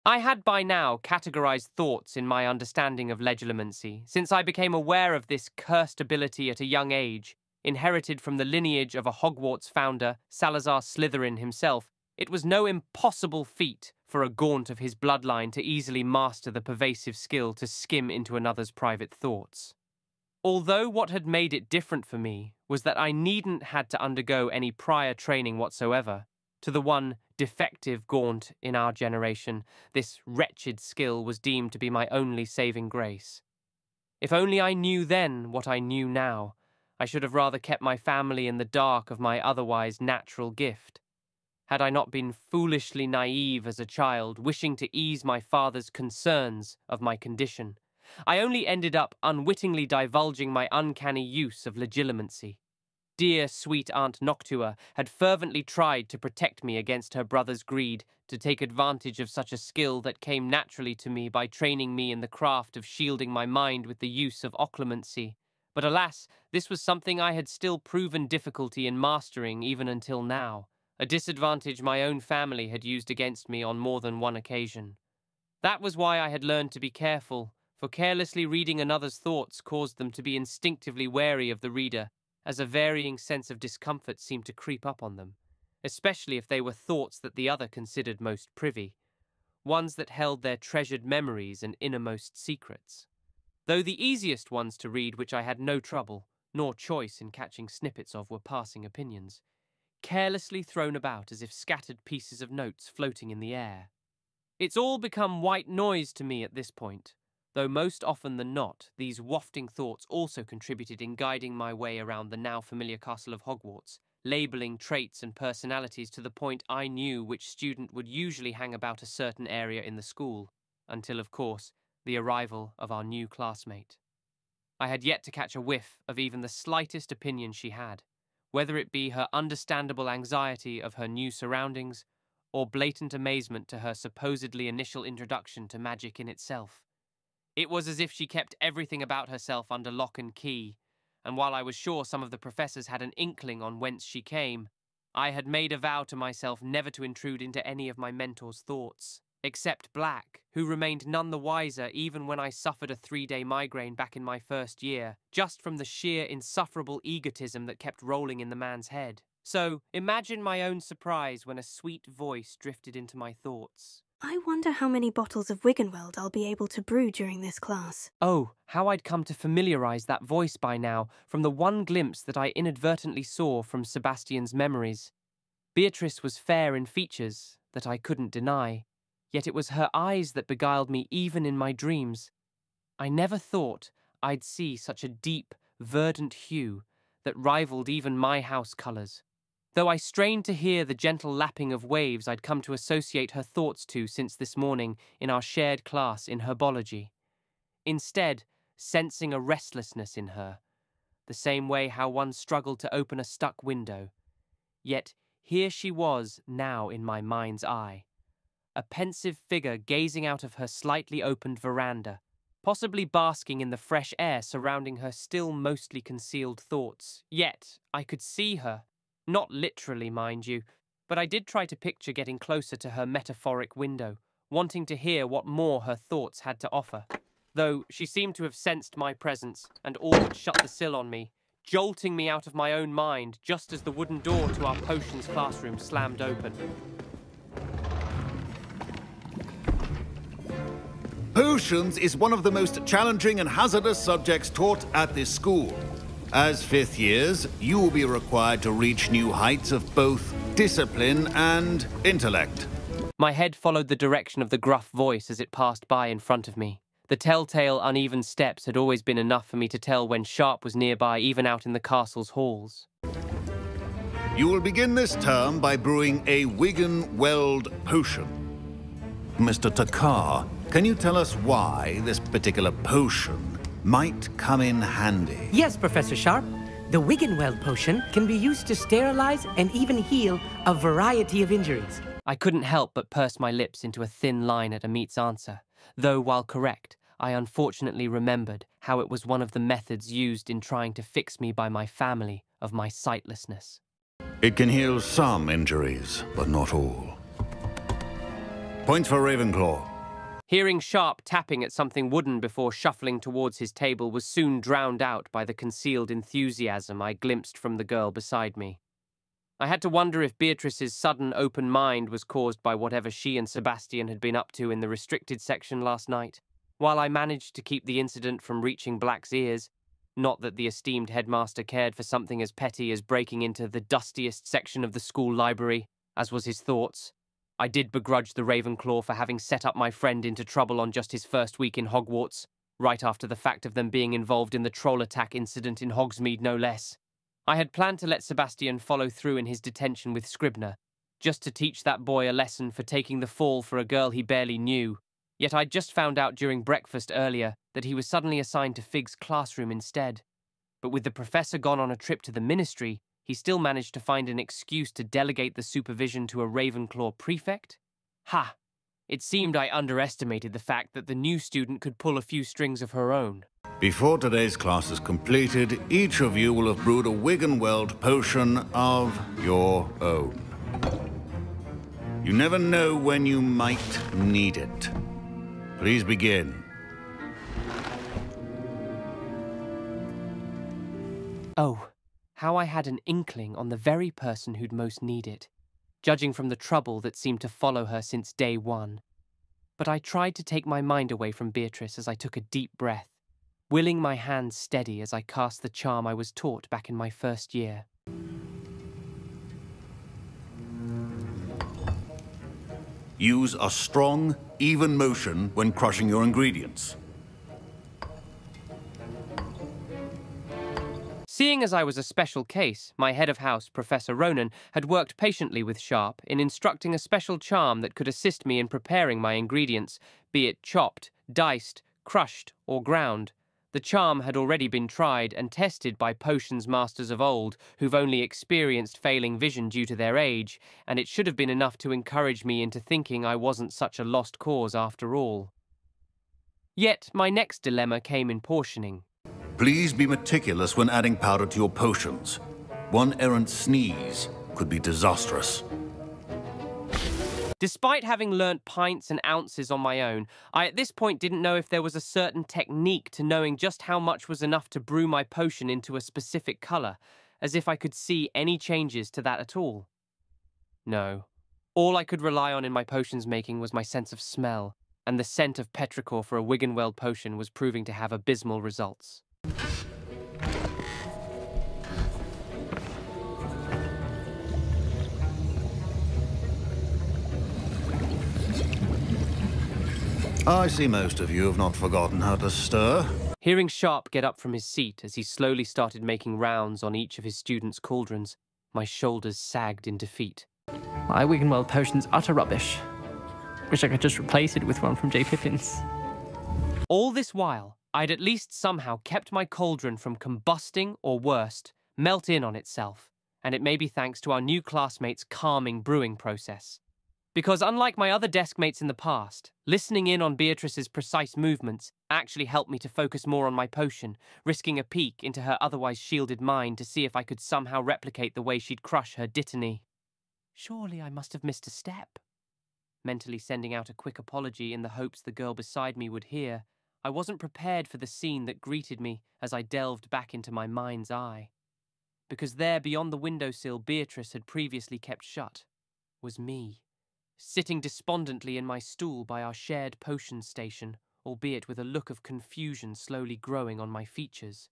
I had by now categorized thoughts in my understanding of legilimency, since I became aware of this cursed ability at a young age, inherited from the lineage of a Hogwarts founder, Salazar Slytherin himself. It was no impossible feat for a gaunt of his bloodline to easily master the pervasive skill to skim into another's private thoughts. Although what had made it different for me was that I needn't had to undergo any prior training whatsoever. To the one defective gaunt in our generation, this wretched skill was deemed to be my only saving grace. If only I knew then what I knew now, I should have rather kept my family in the dark of my otherwise natural gift. Had I not been foolishly naive as a child, wishing to ease my father's concerns of my condition, I only ended up unwittingly divulging my uncanny use of legilimency. Dear sweet Aunt Noctua had fervently tried to protect me against her brother's greed, to take advantage of such a skill that came naturally to me by training me in the craft of shielding my mind with the use of occlumency. But alas, this was something I had still proven difficulty in mastering even until now, a disadvantage my own family had used against me on more than one occasion. That was why I had learned to be careful, for carelessly reading another's thoughts caused them to be instinctively wary of the reader, as a varying sense of discomfort seemed to creep up on them, especially if they were thoughts that the other considered most privy, ones that held their treasured memories and innermost secrets. Though the easiest ones to read, which I had no trouble, nor choice in catching snippets of, were passing opinions, carelessly thrown about as if scattered pieces of notes floating in the air. It's all become white noise to me at this point, though most often than not, these wafting thoughts also contributed in guiding my way around the now familiar castle of Hogwarts, labelling traits and personalities to the point I knew which student would usually hang about a certain area in the school, until, of course, the arrival of our new classmate. I had yet to catch a whiff of even the slightest opinion she had, whether it be her understandable anxiety of her new surroundings, or blatant amazement to her supposedly initial introduction to magic in itself. It was as if she kept everything about herself under lock and key, and while I was sure some of the professors had an inkling on whence she came, I had made a vow to myself never to intrude into any of my mentor's thoughts, except Black, who remained none the wiser even when I suffered a 3-day migraine back in my first year, just from the sheer insufferable egotism that kept rolling in the man's head. So, imagine my own surprise when a sweet voice drifted into my thoughts. I wonder how many bottles of Wiggenweld I'll be able to brew during this class. Oh, how I'd come to familiarize that voice by now from the one glimpse that I inadvertently saw from Sebastian's memories. Beatrice was fair in features that I couldn't deny, yet it was her eyes that beguiled me even in my dreams. I never thought I'd see such a deep, verdant hue that rivaled even my house colours, though I strained to hear the gentle lapping of waves I'd come to associate her thoughts to since this morning in our shared class in herbology. Instead, sensing a restlessness in her, the same way how one struggled to open a stuck window. Yet here she was now in my mind's eye, a pensive figure gazing out of her slightly opened veranda, possibly basking in the fresh air surrounding her still mostly concealed thoughts. Yet I could see her. Not literally, mind you, but I did try to picture getting closer to her metaphoric window, wanting to hear what more her thoughts had to offer. Though she seemed to have sensed my presence and all but shut the sill on me, jolting me out of my own mind just as the wooden door to our potions classroom slammed open. Potions is one of the most challenging and hazardous subjects taught at this school. As 5th years, you will be required to reach new heights of both discipline and intellect. My head followed the direction of the gruff voice as it passed by in front of me. The telltale uneven steps had always been enough for me to tell when Sharp was nearby, even out in the castle's halls. You will begin this term by brewing a Wiggenweld potion. Mr. Takar, can you tell us why this particular potion might come in handy? Yes, Professor Sharp. The Wiggenweld potion can be used to sterilize and even heal a variety of injuries. I couldn't help but purse my lips into a thin line at Amit's answer, though while correct, I unfortunately remembered how it was one of the methods used in trying to fix me by my family of my sightlessness. It can heal some injuries, but not all. Points for Ravenclaw. Hearing sharp tapping at something wooden before shuffling towards his table was soon drowned out by the concealed enthusiasm I glimpsed from the girl beside me. I had to wonder if Beatrice's sudden open mind was caused by whatever she and Sebastian had been up to in the restricted section last night. While I managed to keep the incident from reaching Black's ears, not that the esteemed headmaster cared for something as petty as breaking into the dustiest section of the school library, as was his thoughts, I did begrudge the Ravenclaw for having set up my friend into trouble on just his first week in Hogwarts, right after the fact of them being involved in the troll attack incident in Hogsmeade no less. I had planned to let Sebastian follow through in his detention with Scribner, just to teach that boy a lesson for taking the fall for a girl he barely knew. Yet I'd just found out during breakfast earlier that he was suddenly assigned to Fig's classroom instead. But with the professor gone on a trip to the ministry, he still managed to find an excuse to delegate the supervision to a Ravenclaw prefect? Ha! It seemed I underestimated the fact that the new student could pull a few strings of her own. Before today's class is completed, each of you will have brewed a Wiggenweld potion of your own. You never know when you might need it. Please begin. Oh, how I had an inkling on the very person who'd most need it, judging from the trouble that seemed to follow her since day one. But I tried to take my mind away from Beatrice as I took a deep breath, willing my hands steady as I cast the charm I was taught back in my first year. Use a strong, even motion when crushing your ingredients. Seeing as I was a special case, my head of house, Professor Ronan, had worked patiently with Sharp in instructing a special charm that could assist me in preparing my ingredients, be it chopped, diced, crushed, or ground. The charm had already been tried and tested by potions masters of old, who've only experienced failing vision due to their age, and it should have been enough to encourage me into thinking I wasn't such a lost cause after all. Yet my next dilemma came in portioning. Please be meticulous when adding powder to your potions. One errant sneeze could be disastrous. Despite having learnt pints and ounces on my own, I at this point didn't know if there was a certain technique to knowing just how much was enough to brew my potion into a specific colour, as if I could see any changes to that at all. No. All I could rely on in my potions making was my sense of smell, and the scent of petrichor for a Wiggenweld potion was proving to have abysmal results. I see most of you have not forgotten how to stir. Hearing Sharp get up from his seat as he slowly started making rounds on each of his students' cauldrons, my shoulders sagged in defeat. My Wiggenweld potion's utter rubbish. Wish I could just replace it with one from J. Pippin's. All this while, I'd at least somehow kept my cauldron from combusting or worst, melt in on itself, and it may be thanks to our new classmates' calming brewing process. Because unlike my other deskmates in the past, listening in on Beatrice's precise movements actually helped me to focus more on my potion, risking a peek into her otherwise shielded mind to see if I could somehow replicate the way she'd crush her Dittany. Surely I must have missed a step. Mentally sending out a quick apology in the hopes the girl beside me would hear, I wasn't prepared for the scene that greeted me as I delved back into my mind's eye. Because there, beyond the windowsill Beatrice had previously kept shut, was me, sitting despondently in my stool by our shared potion station, albeit with a look of confusion slowly growing on my features.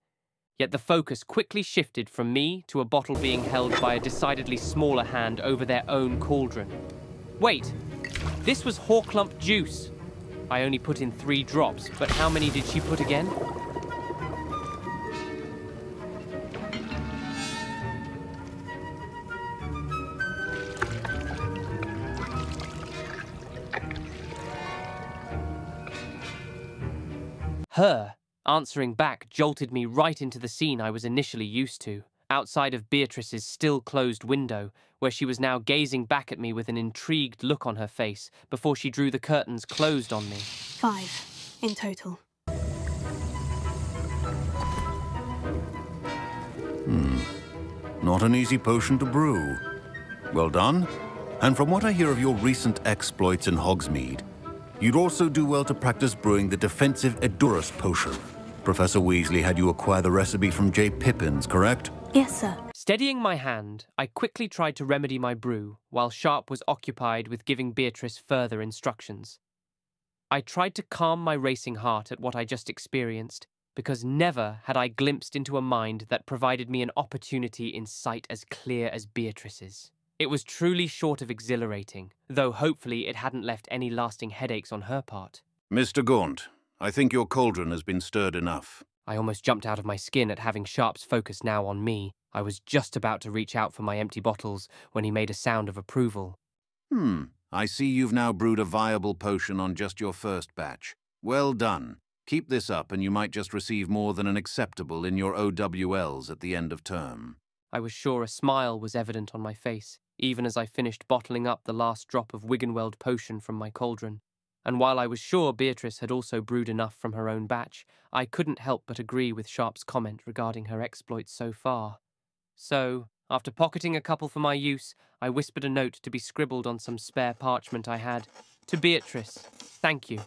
Yet the focus quickly shifted from me to a bottle being held by a decidedly smaller hand over their own cauldron. Wait, this was Horklump juice. I only put in 3 drops, but how many did she put again? Her answering back jolted me right into the scene I was initially used to, outside of Beatrice's still-closed window, where she was now gazing back at me with an intrigued look on her face before she drew the curtains closed on me. 5 in total. Not an easy potion to brew. Well done. And from what I hear of your recent exploits in Hogsmeade, You'd also do well to practice brewing the defensive Edurus potion. Professor Weasley had you acquire the recipe from J. Pippin's, correct? Yes, sir. Steadying my hand, I quickly tried to remedy my brew, while Sharp was occupied with giving Beatrice further instructions. I tried to calm my racing heart at what I just experienced, because never had I glimpsed into a mind that provided me an opportunity in sight as clear as Beatrice's. It was truly short of exhilarating, though hopefully it hadn't left any lasting headaches on her part. Mr. Gaunt, I think your cauldron has been stirred enough. I almost jumped out of my skin at having Sharp's focus now on me. I was just about to reach out for my empty bottles when he made a sound of approval. I see you've now brewed a viable potion on just your first batch. Well done. Keep this up and you might just receive more than an acceptable in your OWLs at the end of term. I was sure a smile was evident on my face, even as I finished bottling up the last drop of Wiggenweld potion from my cauldron. And while I was sure Beatrice had also brewed enough from her own batch, I couldn't help but agree with Sharp's comment regarding her exploits so far. So, after pocketing a couple for my use, I whispered a note to be scribbled on some spare parchment I had. To Beatrice, thank you,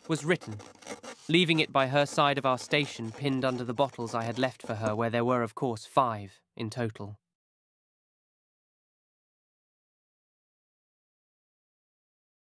was written, leaving it by her side of our station pinned under the bottles I had left for her, where there were, of course, 5 in total.